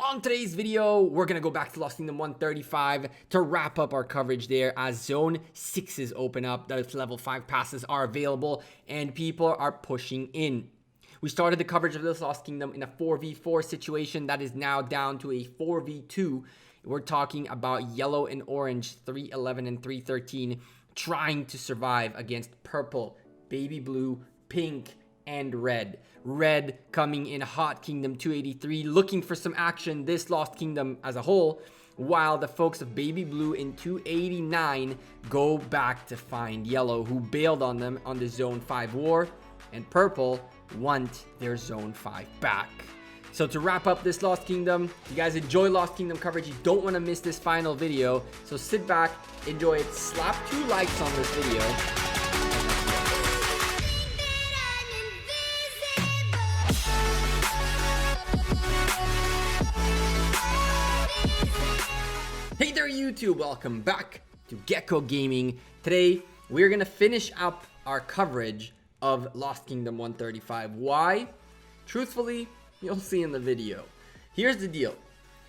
On today's video, we're going to go back to Lost Kingdom 135 to wrap up our coverage there as Zone 6s open up. Those level 5 passes are available and people are pushing in. We started the coverage of this Lost Kingdom in a 4v4 situation that is now down to a 4v2. We're talking about yellow and orange, 311 and 313, trying to survive against purple, baby blue, pink, and red. Red coming in hot, Kingdom 283, looking for some action this Lost Kingdom as a whole, while the folks of baby blue in 289 go back to find yellow, who bailed on them on the Zone 5 war, and purple want their Zone 5 back. So to wrap up this Lost Kingdom, if you guys enjoy Lost Kingdom coverage, you don't want to miss this final video. So sit back, enjoy it, slap 2 likes on this video. Hey there YouTube, welcome back to Gekko Gaming. Today, we're going to finish up our coverage of Lost Kingdom 135. Why? Truthfully, you'll see in the video. Here's the deal.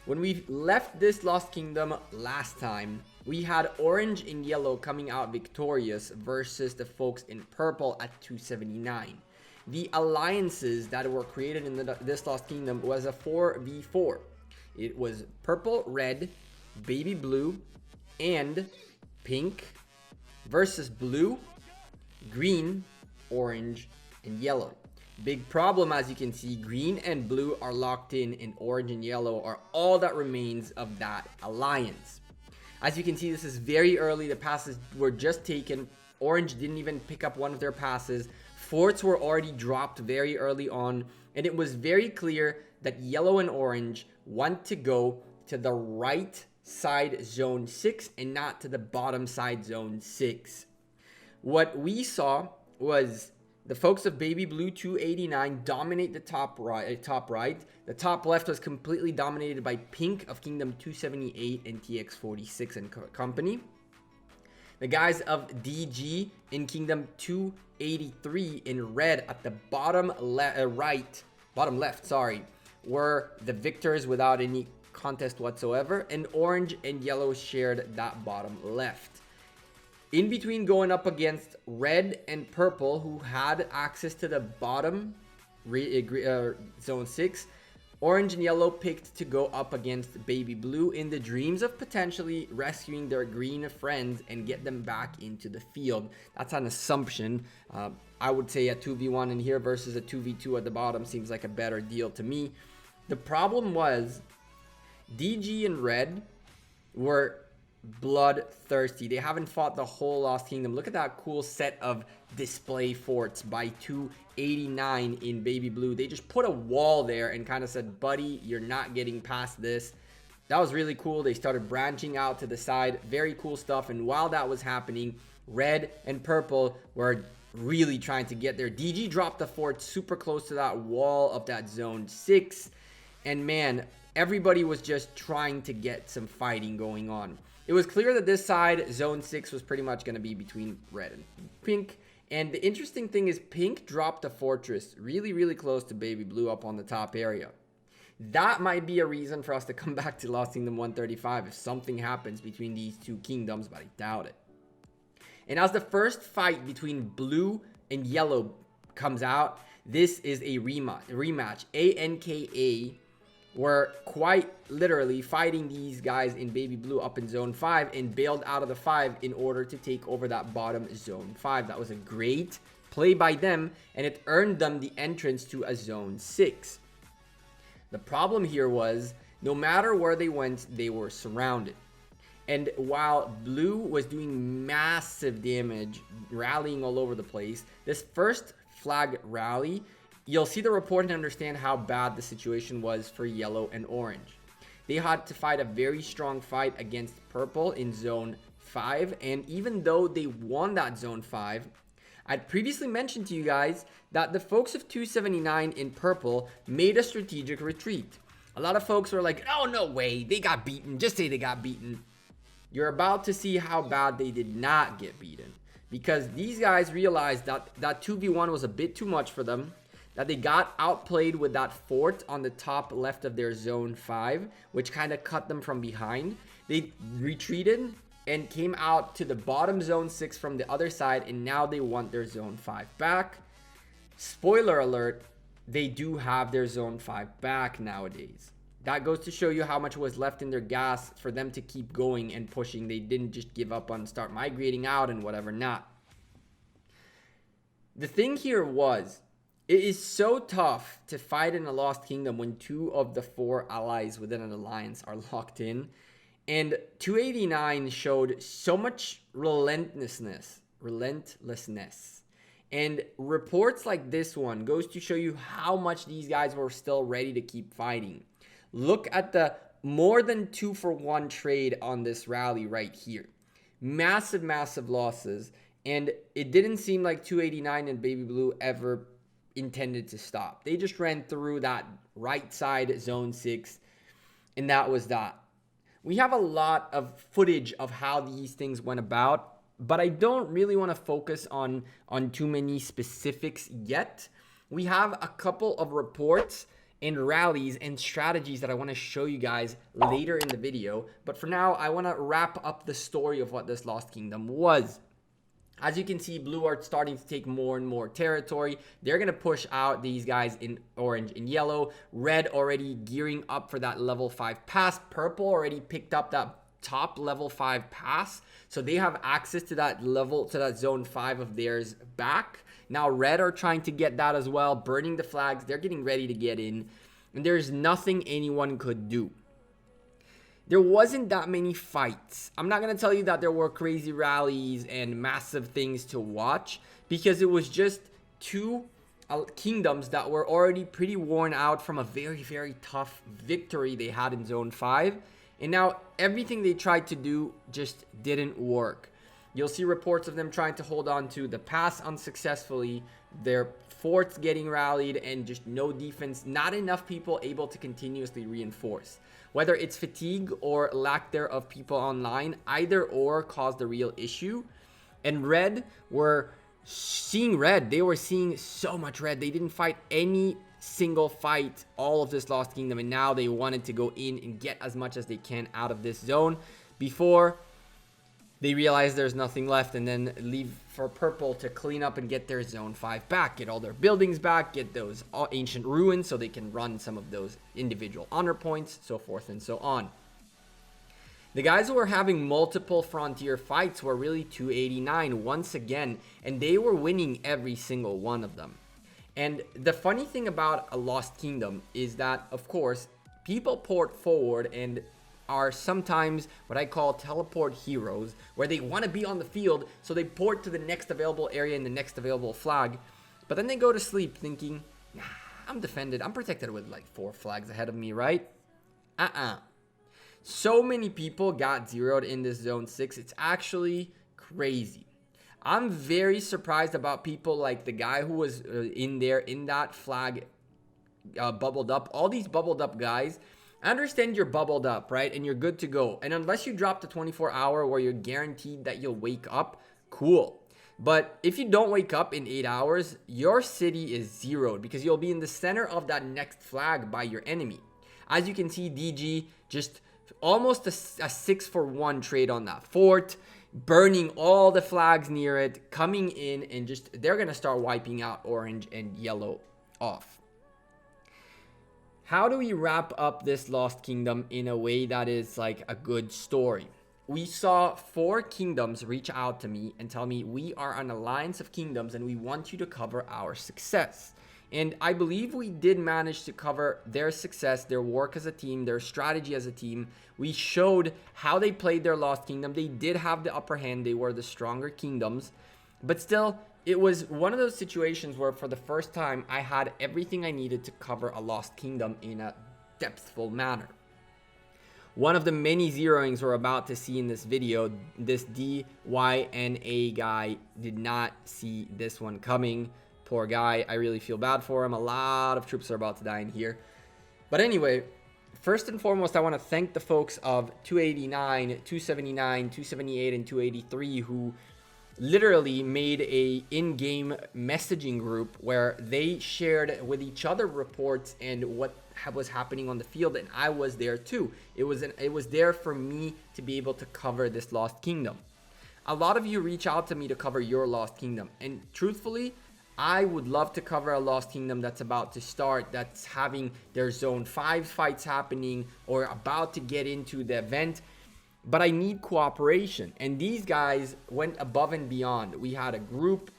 When we left this Lost Kingdom last time, we had orange and yellow coming out victorious versus the folks in purple at 279. The alliances that were created in this Lost Kingdom was a 4v4. It was purple, red, baby blue, and pink versus blue, green, orange, and yellow. Big problem, as you can see, green and blue are locked in, and orange and yellow are all that remains of that alliance. As you can see, this is very early. The passes were just taken. Orange didn't even pick up one of their passes. Forts were already dropped very early on, and it was very clear that yellow and orange want to go to the right side Zone 6 and not to the bottom side Zone 6. What we saw was the folks of baby blue 289 dominate the top right. The top left was completely dominated by pink of Kingdom 278 and TX46 and company. The guys of DG in Kingdom 283 in red at the bottom left, were the victors without any contest whatsoever, and orange and yellow shared that bottom left. In between, going up against red and purple, who had access to the bottom Zone 6, orange and yellow picked to go up against baby blue in the dreams of potentially rescuing their green friends and get them back into the field. That's an assumption. I would say a 2v1 in here versus a 2v2 at the bottom seems like a better deal to me. The problem was DG and red were bloodthirsty. They haven't fought the whole Lost Kingdom. Look at that cool set of display forts by 289 in baby blue. They just put a wall there and kind of said, buddy, you're not getting past this. That was really cool. They started branching out to the side. Very cool stuff. And while that was happening, red and purple were really trying to get there. DG dropped the fort super close to that wall of that Zone 6. And man, everybody was just trying to get some fighting going on. It was clear that this side, Zone 6, was pretty much going to be between red and pink. And the interesting thing is pink dropped a fortress really, really close to baby blue up on the top area. That might be a reason for us to come back to Lost Kingdom 135 if something happens between these two kingdoms, but I doubt it. And as the first fight between blue and yellow comes out, this is a rematch. ANKA were quite literally fighting these guys in baby blue up in Zone 5 and bailed out of the 5 in order to take over that bottom Zone 5. That was a great play by them, and it earned them the entrance to a Zone 6. The problem here was, no matter where they went, they were surrounded. And while blue was doing massive damage, rallying all over the place, this first flag rally, you'll see the report and understand how bad the situation was for yellow and orange. They had to fight a very strong fight against purple in Zone 5, and even though they won that Zone 5, I'd previously mentioned to you guys that the folks of 279 in purple made a strategic retreat. A lot of folks were like, oh, no way, they got beaten, just say they got beaten. You're about to see how bad they did not get beaten, because these guys realized that that 2v1 was a bit too much for them. that they got outplayed with that fort on the top left of their zone 5, which kind of cut them from behind. They retreated and came out to the bottom zone 6 from the other side, and now they want their zone 5 back. Spoiler alert, they do have their zone 5 back nowadays. That goes to show you how much was left in their gas for them to keep going and pushing. They didn't just give up on start migrating out and whatever not. The thing here was, it is so tough to fight in a Lost Kingdom when 2 of the 4 allies within an alliance are locked in. And 289 showed so much relentlessness. And reports like this one goes to show you how much these guys were still ready to keep fighting. Look at the more than 2-for-1 trade on this rally right here. Massive, massive losses. And it didn't seem like 289 and Baby Blue ever intended to stop. They just ran through that right side zone 6, and that was that. We have a lot of footage of how these things went about, but I don't really want to focus on too many specifics yet. We have a couple of reports and rallies and strategies that I want to show you guys later in the video, but for now I want to wrap up the story of what this Lost Kingdom was. As you can see, Blue are starting to take more and more territory. They're going to push out these guys in orange and yellow. Red already gearing up for that level 5 pass. Purple already picked up that top level 5 pass. So they have access to that level, to that zone 5 of theirs back. Now Red are trying to get that as well. Burning the flags. They're getting ready to get in. And there's nothing anyone could do. There wasn't that many fights. I'm not going to tell you that there were crazy rallies and massive things to watch, because it was just 2 kingdoms that were already pretty worn out from a very, very tough victory they had in Zone 5. And now everything they tried to do just didn't work. You'll see reports of them trying to hold on to the pass unsuccessfully, their forts getting rallied, and just no defense, not enough people able to continuously reinforce. Whether it's fatigue or lack thereof people online, either or caused the real issue. And Red were seeing red. They were seeing so much red. They didn't fight any single fight all of this Lost Kingdom, and now they wanted to go in and get as much as they can out of this zone before they realize there's nothing left, and then leave for Purple to clean up and get their zone 5 back, get all their buildings back, get those ancient ruins so they can run some of those individual honor points, so forth and so on. The guys who were having multiple frontier fights were really 289 once again, and they were winning every single one of them. And the funny thing about a Lost Kingdom is that, of course, people port forward and are sometimes what I call teleport heroes, where they want to be on the field, so they port to the next available area and the next available flag, but then they go to sleep thinking, nah, I'm defended, I'm protected with like 4 flags ahead of me, right? So many people got zeroed in this zone 6, it's actually crazy. I'm very surprised about people like the guy who was in there in that flag bubbled up. All these bubbled up guys, I understand you're bubbled up, right? And you're good to go. And unless you drop the 24-hour where you're guaranteed that you'll wake up, cool. But if you don't wake up in 8 hours, your city is zeroed because you'll be in the center of that next flag by your enemy. As you can see, DG just almost a 6-for-1 trade on that fort, burning all the flags near it, coming in, and just they're going to start wiping out orange and yellow off. How do we wrap up this Lost Kingdom in a way that is like a good story? We saw 4 kingdoms reach out to me and tell me we are an alliance of kingdoms and we want you to cover our success. And I believe we did manage to cover their success, their work as a team, their strategy as a team. We showed how they played their Lost Kingdom. They did have the upper hand. They were the stronger kingdoms. But still, it was one of those situations where for the first time, I had everything I needed to cover a Lost Kingdom in a depthful manner. One of the many zeroings we're about to see in this video, this DYNA guy did not see this one coming. Poor guy, I really feel bad for him. A lot of troops are about to die in here. But anyway, first and foremost, I want to thank the folks of 289, 279, 278, and 283 who literally made a in-game messaging group where they shared with each other reports and what was happening on the field, and I was there too. It was there for me to be able to cover this Lost Kingdom. A lot of you reach out to me to cover your Lost Kingdom, and truthfully, I would love to cover a Lost Kingdom that's about to start, that's having their Zone 5 fights happening or about to get into the event. But I need cooperation. And these guys went above and beyond. We had a group.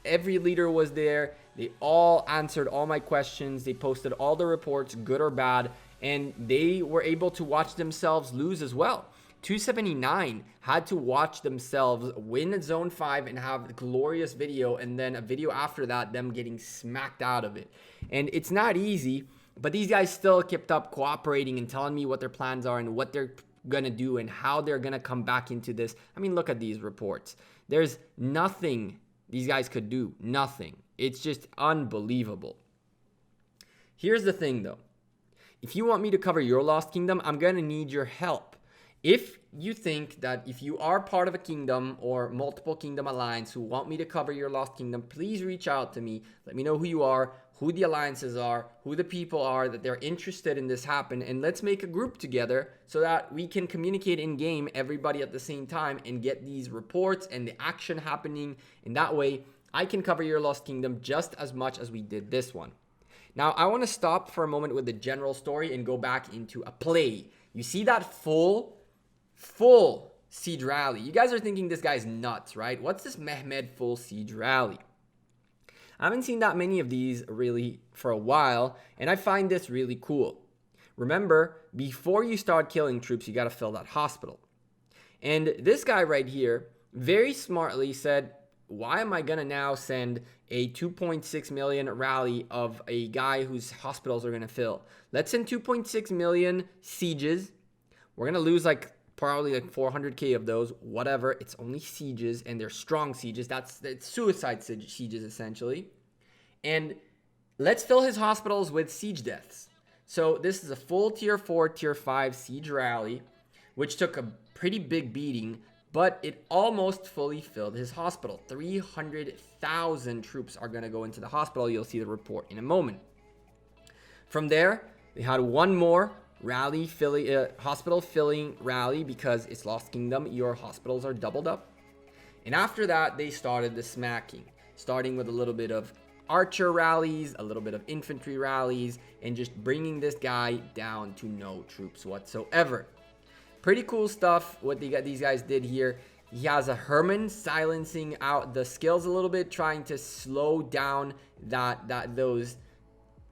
Every leader was there. They all answered all my questions. They posted all the reports, good or bad. And they were able to watch themselves lose as well. 279 had to watch themselves win at Zone 5 and have a glorious video, and then a video after that, them getting smacked out of it. And it's not easy, but these guys still kept up cooperating and telling me what their plans are and what they're gonna do and how they're gonna come back into this. I mean, look at these reports. There's nothing these guys could do. Nothing. It's just unbelievable. Here's the thing though. If you want me to cover your Lost Kingdom, I'm gonna need your help. If you think that if you are part of a kingdom or multiple kingdom alliance who want me to cover your Lost Kingdom, please reach out to me. Let me know who you are, who the alliances are, who the people are that they're interested in this happen, and let's make a group together so that we can communicate in game, everybody at the same time, and get these reports and the action happening. And that way I can cover your Lost Kingdom just as much as we did this one. Now I want to stop for a moment with the general story and go back into a play. You see that full siege rally. You guys are thinking this guy's nuts, right? What's this Mehmed full siege rally? I haven't seen that many of these really for a while, and I find this really cool. Remember, before you start killing troops, you got to fill that hospital. And this guy right here very smartly said, why am I going to now send a 2.6 million rally of a guy whose hospitals are going to fill? Let's send 2.6 million sieges. We're going to lose probably 400k of those, whatever. It's only sieges, and they're strong sieges. It's suicide sieges essentially. And let's fill his hospitals with siege deaths. So this is a full tier 4, tier 5 siege rally, which took a pretty big beating, but it almost fully filled his hospital. 300,000 troops are going to go into the hospital. You'll see the report in a moment. From there, they had one more rally hospital filling rally because it's Lost Kingdom. Your hospitals are doubled up. And after that, they started the smacking, starting with a little bit of archer rallies, a little bit of infantry rallies, and just bringing this guy down to no troops whatsoever. Pretty cool stuff what these guys did here. He has a Herman silencing out the skills a little bit, trying to slow down those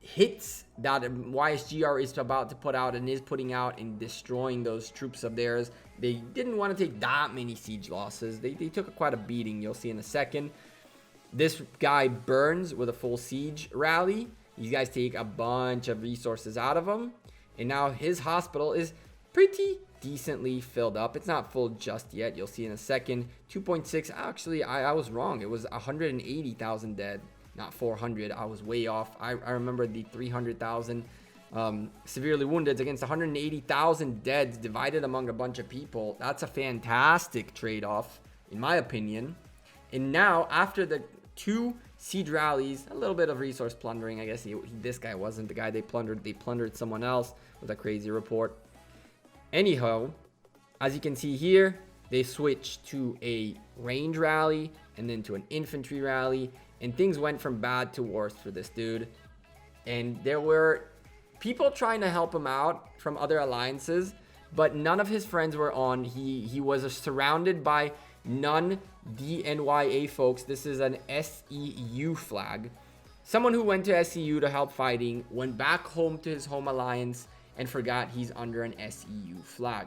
hits that YSGR is about to put out and is putting out and destroying those troops of theirs. They didn't want to take that many siege losses. They took quite a beating. You'll see in a second. This guy burns with a full siege rally. These guys take a bunch of resources out of him, and now his hospital is pretty decently filled up. It's not full just yet. You'll see in a second. 2.6. Actually, I was wrong. It was 180,000 dead. Not 400. I was way off. I remember the 300,000 severely wounded against 180,000 deads divided among a bunch of people. That's a fantastic trade-off, in my opinion. And now, after the 2 siege rallies, a little bit of resource plundering. I guess this guy wasn't the guy they plundered. They plundered someone else with a crazy report. Anyhow, as you can see here, they switched to a range rally and then to an infantry rally. And things went from bad to worse for this dude. And there were people trying to help him out from other alliances, but none of his friends were on. He was surrounded by non-DNYA folks. This is an SEU flag. Someone who went to SEU to help fighting, went back home to his home alliance, and forgot he's under an SEU flag.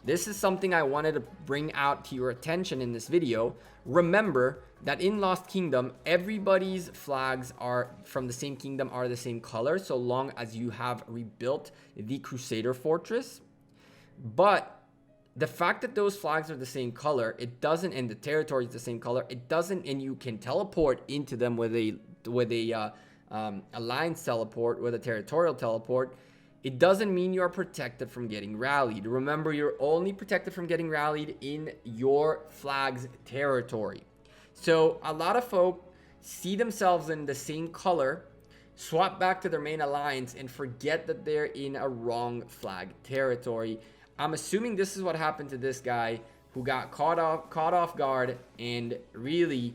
This is something I wanted to bring out to your attention in this video. Remember that in Lost Kingdom, everybody's flags are from the same kingdom are the same color, so long as you have rebuilt the Crusader Fortress. But the fact that those flags are the same color, it doesn't, and the territory is the same color, it doesn't, and you can teleport into them with a alliance teleport, with a territorial teleport. it doesn't mean you're protected from getting rallied. Remember, you're only protected from getting rallied in your flag's territory. So a lot of folk see themselves in the same color, swap back to their main alliance, and forget that they're in a wrong flag territory. I'm assuming this is what happened to this guy who got caught off guard and really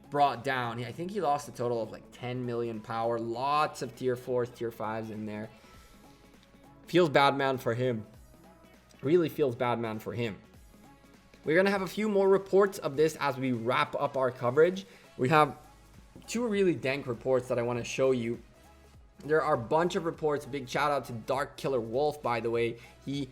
brought down. I think he lost a total of like 10 million power. Lots of tier 4s, tier 5s in there. Feels bad, man, for him. Really feels bad, man, for him. We're going to have a few more reports of this as we wrap up our coverage. We have two really dank reports that I want to show you. There are a bunch of reports. Big shout out to Dark Killer Wolf, by the way. He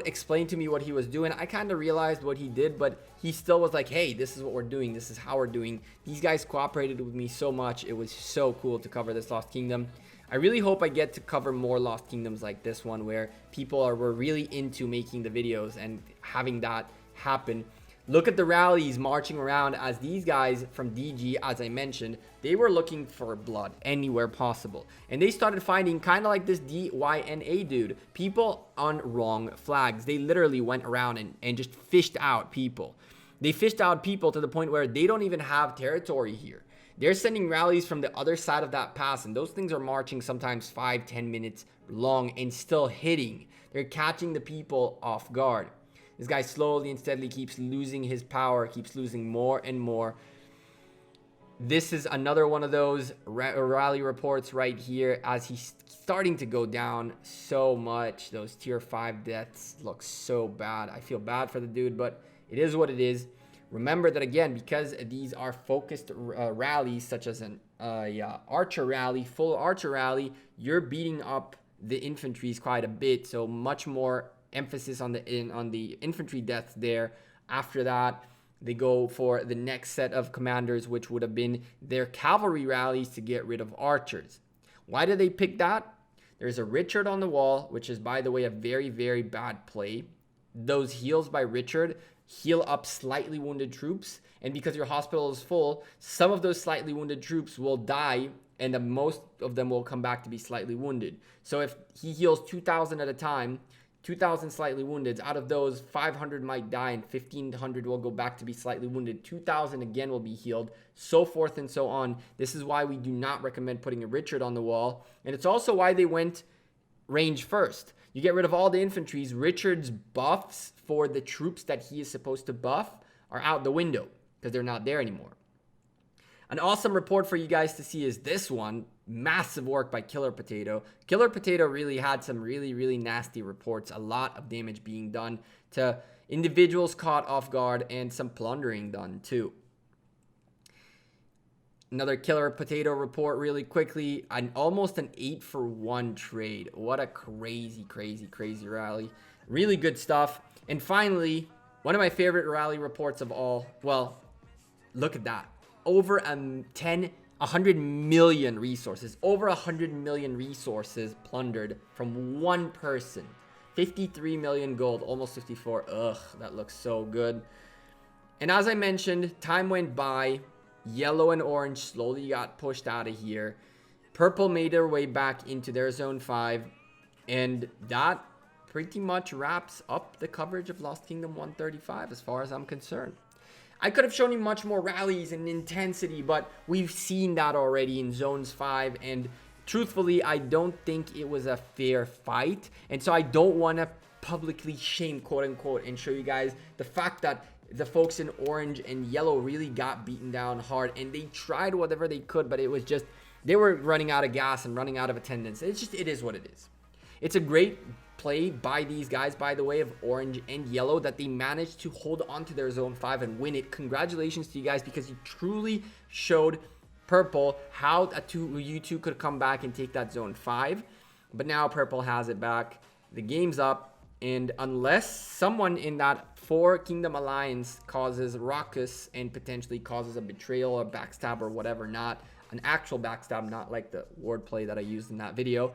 explained to me what he was doing. I kind of realized what he did, but he still was like, hey, this is what we're doing. This is how we're doing. These guys cooperated with me so much. It was so cool to cover this Lost Kingdom. I really hope I get to cover more Lost Kingdoms like this one where people were really into making the videos and having that happen. Look at the rallies marching around as these guys from DG, as I mentioned, they were looking for blood anywhere possible. And they started finding, kind of like this DYNA dude, people on wrong flags. They literally went around and just fished out people. They fished out people to the point where they don't even have territory here. They're sending rallies from the other side of that pass, and those things are marching sometimes 5-10 minutes long and still hitting. They're catching the people off guard. This guy slowly and steadily keeps losing his power, keeps losing more and more. This is another one of those rally reports right here as he's starting to go down so much. Those tier 5 deaths look so bad. I feel bad for the dude, but it is what it is. Remember that, again, because these are focused rallies, such as an archer rally, full archer rally, you're beating up the infantries quite a bit. So much more emphasis on the infantry deaths there. After that, they go for the next set of commanders, which would have been their cavalry rallies to get rid of archers. Why did they pick that? There's a Richard on the wall, which is, by the way, a very, very bad play. Those heals by Richard heal up slightly wounded troops, and because your hospital is full, some of those slightly wounded troops will die, and most of them will come back to be slightly wounded. So if he heals 2,000 at a time, 2,000 slightly wounded, out of those 500 might die and 1,500 will go back to be slightly wounded. 2,000 again will be healed, so forth and so on. This is why we do not recommend putting a Richard on the wall, and it's also why they went range first. You get rid of all the infantries. Richard's buffs for the troops that he is supposed to buff are out the window because they're not there anymore. An awesome report for you guys to see is this one. Massive work by Killer Potato. Killer Potato really had some really, really nasty reports. A lot of damage being done to individuals caught off guard and some plundering done too. Another Killer Potato report really quickly. Almost an 8-for-1 trade. What a crazy, crazy, crazy rally. Really good stuff. And finally, one of my favorite rally reports of all. Well, look at that. Over 100 million resources. Over 100 million resources plundered from one person. 53 million gold. Almost 54. Ugh, that looks so good. And as I mentioned, time went by. Yellow and orange slowly got pushed out of here. Purple made their way back into their zone 5. And that pretty much wraps up the coverage of Lost Kingdom 135 as far as I'm concerned. I could have shown you much more rallies and intensity, but we've seen that already in zones 5. And truthfully, I don't think it was a fair fight. And so I don't want to publicly shame, quote unquote, and show you guys the fact that the folks in orange and yellow really got beaten down hard, and they tried whatever they could, but it was just, they were running out of gas and running out of attendance. It is what it is. It's a great play by these guys, by the way, of orange and yellow, that they managed to hold on to their zone 5 and win it. Congratulations to you guys, because you truly showed purple how you two could come back and take that zone 5. But now purple has it back. The game's up. And unless someone in that 4 Kingdom Alliance causes ruckus and potentially causes a betrayal or backstab or whatever, not an actual backstab, not like the wordplay that I used in that video,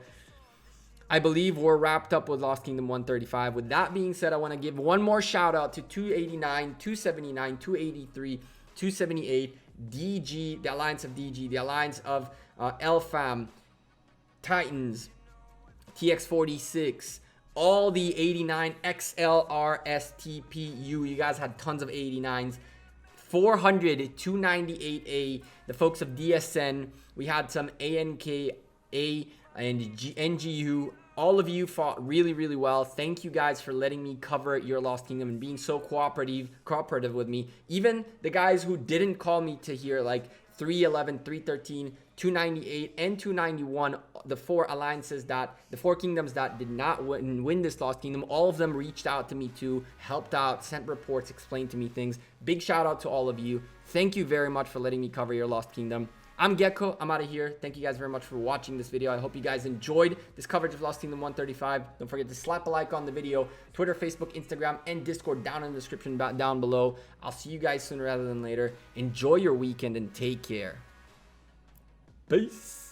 I believe we're wrapped up with Lost Kingdom 135. With that being said, I want to give one more shout out to 289, 279, 283, 278, DG, the Alliance of DG, the Alliance of LFAM, Titans, TX46, all the 89 XLR STPU. You guys had tons of 89s. 400 298A, the folks of DSN. We had some ANKA and NGU. All of you fought really, really well. Thank you guys for letting me cover your Lost Kingdom and being so cooperative with me. Even the guys who didn't call me to hear, like 311, 313, 298, and 291, the four alliances that, the four kingdoms that did not win this Lost Kingdom, all of them reached out to me too, helped out, sent reports, explained to me things. Big shout out to all of you. Thank you very much for letting me cover your Lost Kingdom. I'm Gekko. I'm out of here. Thank you guys very much for watching this video. I hope you guys enjoyed this coverage of Lost Kingdom 135. Don't forget to slap a like on the video. Twitter, Facebook, Instagram, and Discord down in the description down below. I'll see you guys sooner rather than later. Enjoy your weekend and take care. Peace.